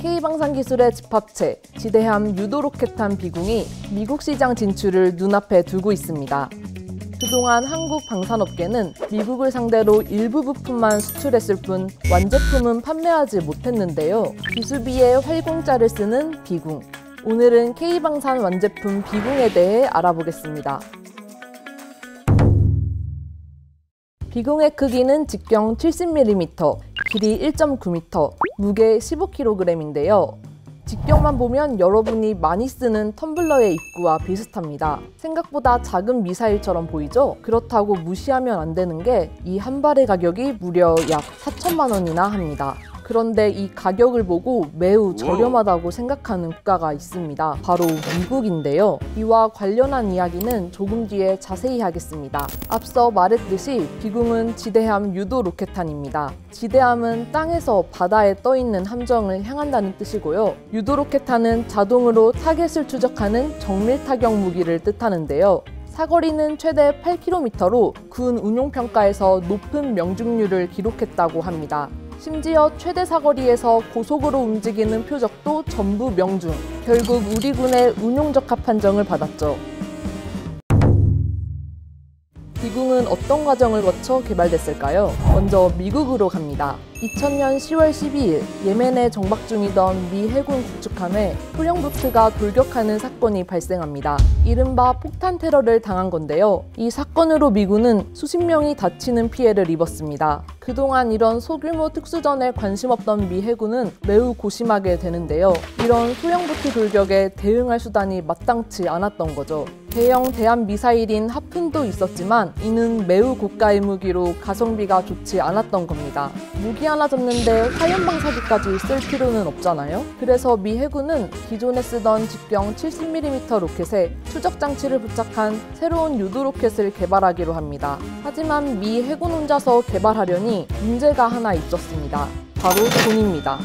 K방산기술의 집합체 지대함 유도로켓탄 비공이 미국 시장 진출을 눈앞에 두고 있습니다. 그동안 한국 방산업계는 미국을 상대로 일부 부품만 수출했을 뿐 완제품은 판매하지 못했는데요. 기수비에 활공자를 쓰는 비공. 오늘은 K방산 완제품 비공에 대해 알아보겠습니다. 비공의 크기는 직경 70mm, 길이 1.9m, 무게 15kg인데요. 직경만 보면 여러분이 많이 쓰는 텀블러의 입구와 비슷합니다. 생각보다 작은 미사일처럼 보이죠? 그렇다고 무시하면 안 되는 게 이 한 발의 가격이 무려 약 4천만 원이나 합니다. 그런데 이 가격을 보고 매우 저렴하다고 생각하는 국가가 있습니다. 바로 미국인데요. 이와 관련한 이야기는 조금 뒤에 자세히 하겠습니다. 앞서 말했듯이 비공은 지대함 유도 로켓탄입니다. 지대함은 땅에서 바다에 떠있는 함정을 향한다는 뜻이고요. 유도 로켓탄은 자동으로 타겟을 추적하는 정밀 타격 무기를 뜻하는데요. 사거리는 최대 8km로 군 운용평가에서 높은 명중률을 기록했다고 합니다. 심지어 최대 사거리에서 고속으로 움직이는 표적도 전부 명중. 결국 우리 군의 운용적합 판정을 받았죠. 비공은 어떤 과정을 거쳐 개발됐을까요? 먼저 미국으로 갑니다. 2000년 10월 12일 예멘에 정박 중이던 미 해군 구축함에 소형보트가 돌격하는 사건이 발생합니다. 이른바 폭탄 테러를 당한 건데요. 이 사건으로 미군은 수십 명이 다치는 피해를 입었습니다. 그동안 이런 소규모 특수전에 관심 없던 미 해군은 매우 고심하게 되는데요. 이런 소형보트 돌격에 대응할 수단이 마땅치 않았던 거죠. 대형 대함 미사일인 하푼도 있었지만 이는 매우 고가의 무기로 가성비가 좋지 않았던 겁니다. 무기 하나 잡는데 화염방사기까지 쓸 필요는 없잖아요. 그래서 미 해군은 기존에 쓰던 직경 70mm 로켓에 추적장치를 부착한 새로운 유도 로켓을 개발하기로 합니다. 하지만 미 해군 혼자서 개발하려니 문제가 하나 있었습니다. 바로 돈입니다.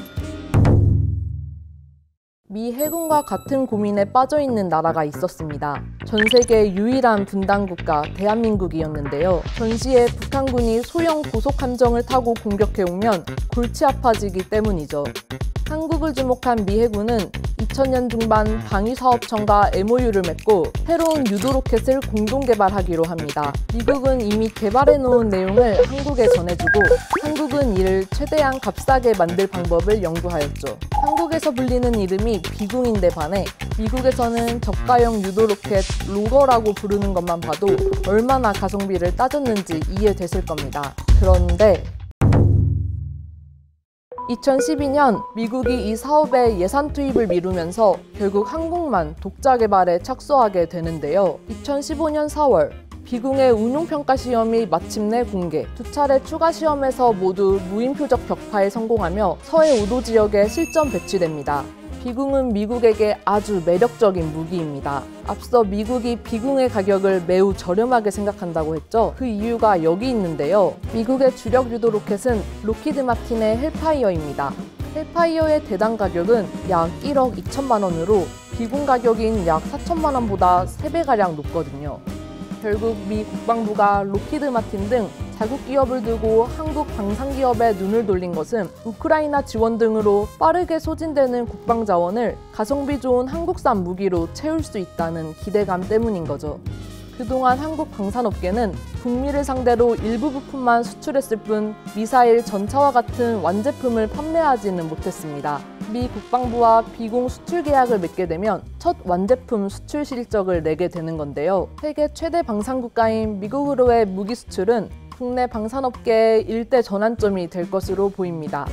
미 해군과 같은 고민에 빠져있는 나라가 있었습니다. 전 세계 유일한 분단국가 대한민국이었는데요. 전시에 북한군이 소형 고속함정을 타고 공격해오면 골치 아파지기 때문이죠. 한국을 주목한 미 해군은 2000년 중반 방위사업청과 MOU를 맺고 새로운 유도 로켓을 공동 개발하기로 합니다. 미국은 이미 개발해놓은 내용을 한국에 전해주고 한국은 이를 최대한 값싸게 만들 방법을 연구하였죠. 한국에서 불리는 이름이 비공인데 반해 미국에서는 저가형 유도 로켓 로거라고 부르는 것만 봐도 얼마나 가성비를 따졌는지 이해됐을 겁니다. 그런데 2012년 미국이 이 사업에 예산 투입을 미루면서 결국 한국만 독자 개발에 착수하게 되는데요. 2015년 4월 비공의 운용평가 시험이 마침내 공개. 2차례 추가 시험에서 모두 무인표적 격파에 성공하며 서해 5도 지역에 실전 배치됩니다. 비공은 미국에게 아주 매력적인 무기입니다. 앞서 미국이 비공의 가격을 매우 저렴하게 생각한다고 했죠. 그 이유가 여기 있는데요. 미국의 주력 유도 로켓은 록히드 마틴의 헬파이어입니다. 헬파이어의 대당 가격은 약 1억 2천만 원으로 비공 가격인 약 4천만 원보다 3배가량 높거든요. 결국 미 국방부가 록히드 마틴 등 자국 기업을 두고 한국 방산기업에 눈을 돌린 것은 우크라이나 지원 등으로 빠르게 소진되는 국방 자원을 가성비 좋은 한국산 무기로 채울 수 있다는 기대감 때문인 거죠. 그동안 한국 방산업계는 북미를 상대로 일부 부품만 수출했을 뿐 미사일, 전차와 같은 완제품을 판매하지는 못했습니다. 미 국방부와 비공 수출 계약을 맺게 되면 첫 완제품 수출 실적을 내게 되는 건데요. 세계 최대 방산국가인 미국으로의 무기 수출은 국내 방산업계의 일대 전환점이 될 것으로 보입니다.